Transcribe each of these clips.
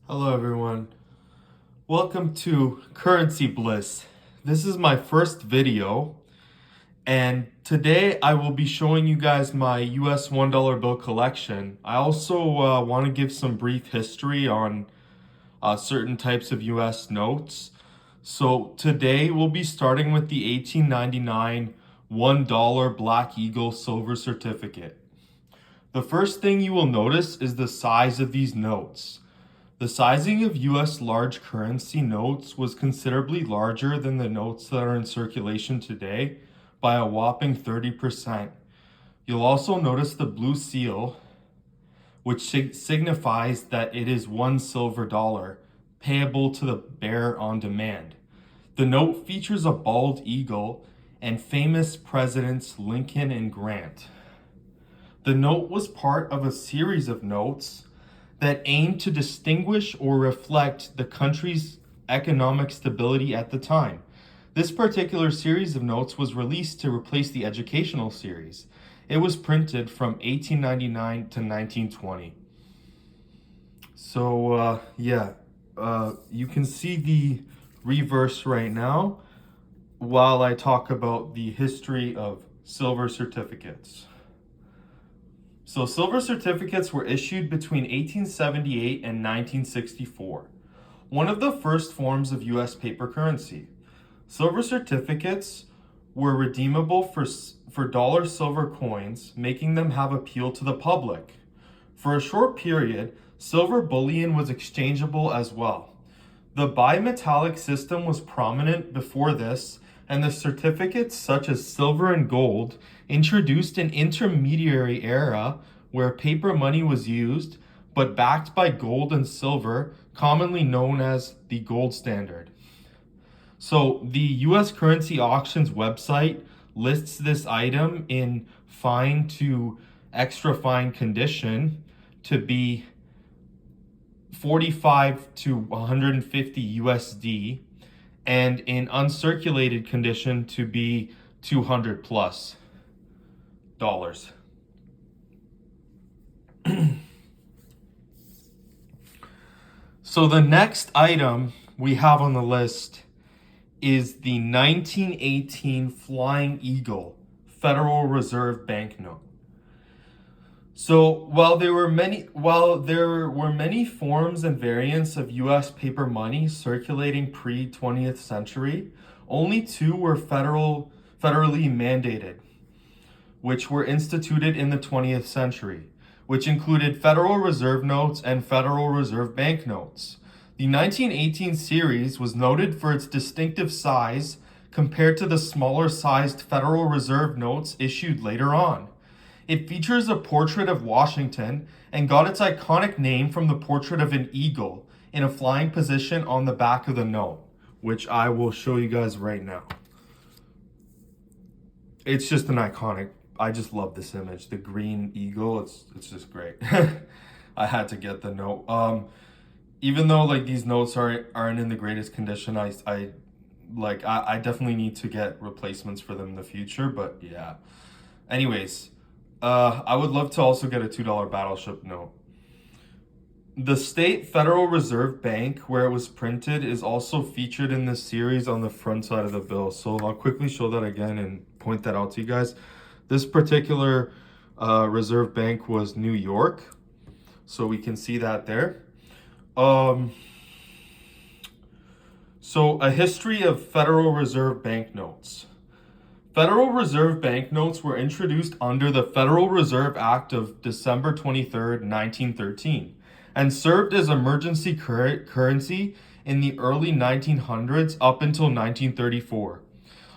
Hello everyone. Welcome to CurrencyBliss. This is my first video, and today I will be showing you guys my US $1 bill collection. I also want to give some brief history on certain types of US notes. So today we'll be starting with the 1899 $1 Black Eagle silver certificate. The first thing you will notice is the size of these notes. The sizing of US large currency notes was considerably larger than the notes that are in circulation today by a whopping 30%. You'll also notice the blue seal, which signifies that it is $1 silver dollar, payable to the bearer on demand. The note features a bald eagle and famous presidents Lincoln and Grant. The note was part of a series of notes that aimed to distinguish or reflect the country's economic stability at the time. This particular series of notes was released to replace the educational series. It was printed from 1899 to 1920. So you can see the reverse right now while I talk about the history of silver certificates. So silver certificates were issued between 1878 and 1964, one of the first forms of US paper currency. Silver certificates were redeemable for dollar silver coins, making them have appeal to the public. For a short period, silver bullion was exchangeable as well. The bimetallic system was prominent before this, and the certificates such as silver and gold introduced an intermediary era where paper money was used, but backed by gold and silver, commonly known as the gold standard. So the US Currency Auctions website lists this item in fine to extra fine condition to be 45 to 150 USD, and in uncirculated condition to be 200 plus dollars. So the next item we have on the list is the 1918 Flying Eagle Federal Reserve banknote. So while there were many forms and variants of US paper money circulating pre-20th century, only two were federally mandated, which were instituted in the 20th century, which included Federal Reserve notes and Federal Reserve banknotes. The 1918 series was noted for its distinctive size compared to the smaller sized Federal Reserve notes issued later on. It features a portrait of Washington and got its iconic name from the portrait of an eagle in a flying position on the back of the note, which I will show you guys right now. It's just an iconic, I just love this image. The green eagle, it's just great. I had to get the note. Even though like these notes aren't in the greatest condition, I definitely need to get replacements for them in the future, but yeah. Anyways, I would love to also get a $2 battleship note. The State Federal Reserve Bank, where it was printed, is also featured in this series on the front side of the bill. So I'll quickly show that again and point that out to you guys. This particular Reserve Bank was New York, so we can see that there. So a history of Federal Reserve banknotes. Federal Reserve banknotes were introduced under the Federal Reserve Act of December 23rd, 1913, and served as emergency currency in the early 1900s up until 1934.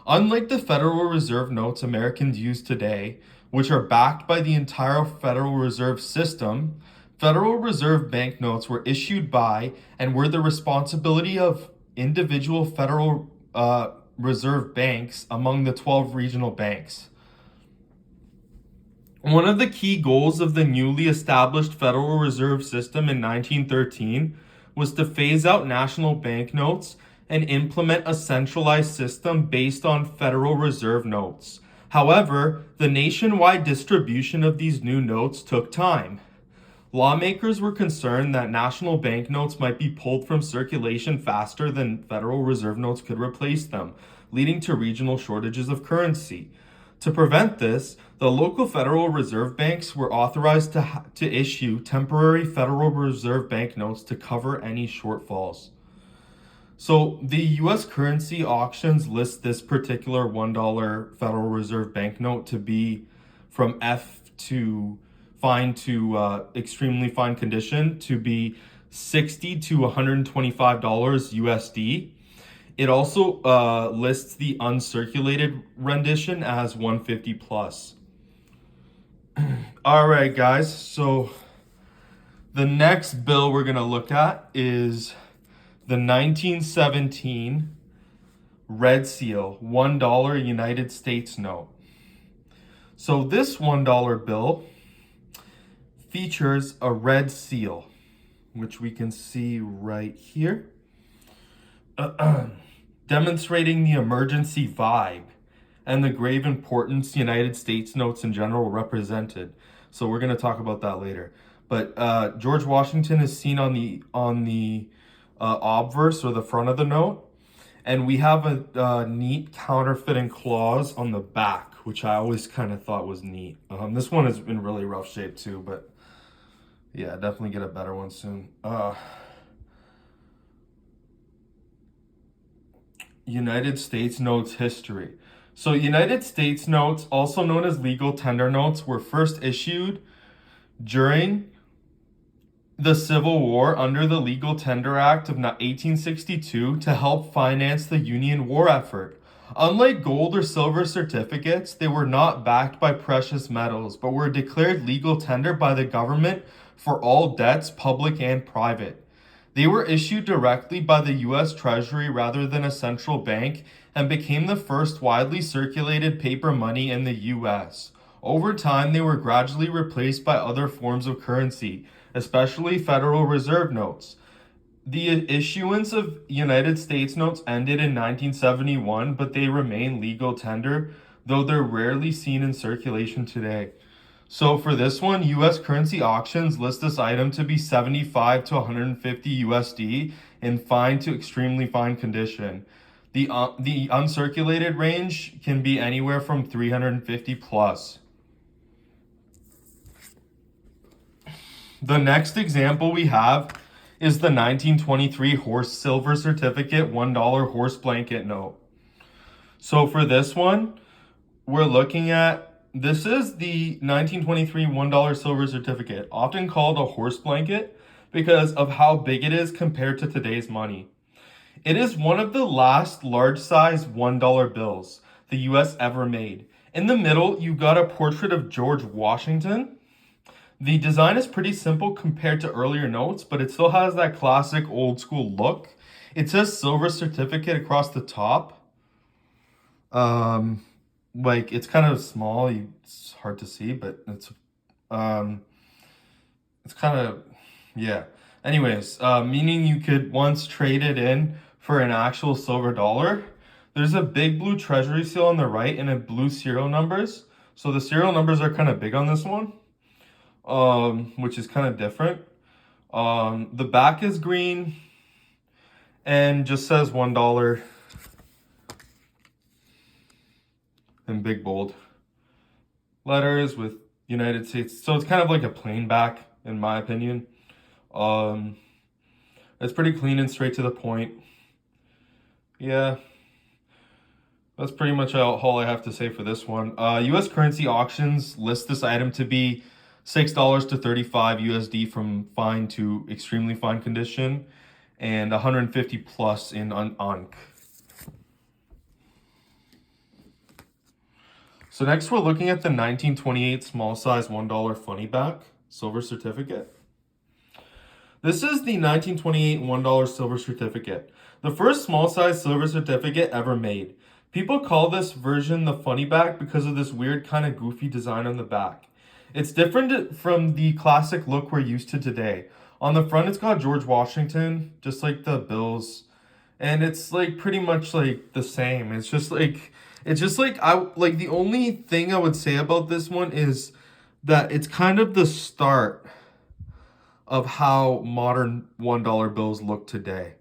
Unlike the Federal Reserve notes Americans use today, which are backed by the entire Federal Reserve System, Federal Reserve banknotes were issued by and were the responsibility of individual Federal Reserve banks among the 12 regional banks. One of the key goals of the newly established Federal Reserve System in 1913 was to phase out national banknotes and implement a centralized system based on Federal Reserve notes. However, the nationwide distribution of these new notes took time. Lawmakers were concerned that national banknotes might be pulled from circulation faster than Federal Reserve notes could replace them, leading to regional shortages of currency. To prevent this, the local Federal Reserve banks were authorized to issue temporary Federal Reserve banknotes to cover any shortfalls. So the US currency auctions list this particular $1 Federal Reserve banknote to be from F to fine to extremely fine condition to be $60 to $125 USD. It also lists the uncirculated rendition as 150 plus. All right, guys. So the next bill we're going to look at is the 1917 Red Seal $1 United States note. So this $1 bill features a red seal, which we can see right here, demonstrating the emergency vibe and the grave importance United States notes in general represented. So we're going to talk about that later. But George Washington is seen on the obverse, or the front of the note, and we have a neat counterfeiting clause on the back, which I always kind of thought was neat. This one is in really rough shape too, but yeah, definitely get a better one soon. United States notes history. So United States notes, also known as legal tender notes, were first issued during the Civil War under the Legal Tender Act of 1862 to help finance the Union war effort. Unlike gold or silver certificates, they were not backed by precious metals, but were declared legal tender by the government for all debts, public and private. They were issued directly by the U.S. Treasury rather than a central bank and became the first widely circulated paper money in the U.S. Over time, they were gradually replaced by other forms of currency, especially Federal Reserve notes. The issuance of United States notes ended in 1971, but they remain legal tender, though they're rarely seen in circulation today. So for this one, U.S. currency auctions list this item to be 75 to 150 USD in fine to extremely fine condition. The uncirculated range can be anywhere from 350 plus. The next example we have is the 1923 Horse Silver Certificate $1 horse blanket note. So for this one, we're looking at, this is the 1923 $1 silver certificate, often called a horse blanket because of how big it is compared to today's money. It is one of the last large-size $1 bills the US ever made. In the middle, you've got a portrait of George Washington. The design is pretty simple compared to earlier notes, but it still has that classic old school look. It says silver certificate across the top. Like, it's kind of small, it's hard to see, but it's kind of, yeah. Anyways, meaning you could once trade it in for an actual silver dollar. There's a big blue treasury seal on the right and a blue serial numbers. So the serial numbers are kind of big on this one, which is kind of different. The back is green and just says $1 in big bold letters with United States. So it's kind of like a plain back, in my opinion. It's pretty clean and straight to the point. Yeah, that's pretty much all I have to say for this one. U.S. currency auctions list this item to be $6 to 35 USD from fine to extremely fine condition, and 150 plus in UNC. So next we're looking at the 1928 small size $1 funny back silver certificate. This is the 1928 $1 silver certificate, the first small size silver certificate ever made. People call this version the funny back because of this weird kind of goofy design on the back. It's different from the classic look we're used to today. On the front it's got George Washington, just like the bills, and it's like pretty much like the same. It's just like the only thing I would say about this one is that it's kind of the start of how modern $1 bills look today.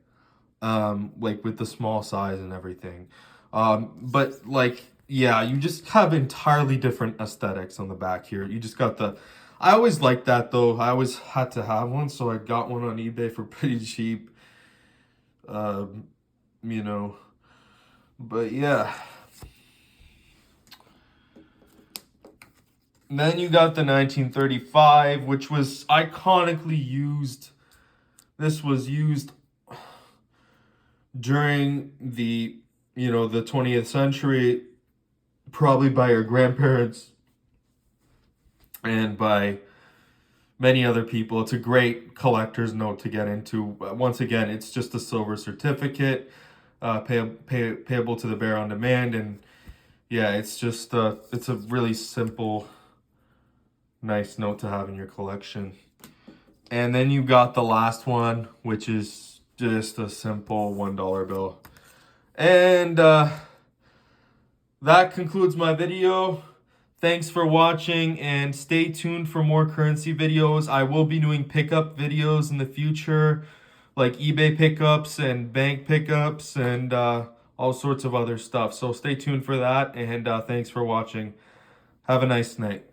Like with the small size and everything. But like, yeah, you just have entirely different aesthetics on the back here. You just got the, I always liked that though. I always had to have one, so I got one on eBay for pretty cheap. You know, but yeah. And then you got the 1935, which was iconically used. This was used during the, the 20th century, probably by your grandparents and by many other people. It's a great collector's note to get into. Once again, it's just a silver certificate, payable to the bearer on demand. And yeah, it's just, it's a really simple, nice note to have in your collection. And then you got the last one, which is just a simple $1 bill. And that concludes my video. Thanks for watching, and stay tuned for more currency videos. I will be doing pickup videos in the future, like eBay pickups and bank pickups and all sorts of other stuff. So stay tuned for that, and thanks for watching. Have a nice night.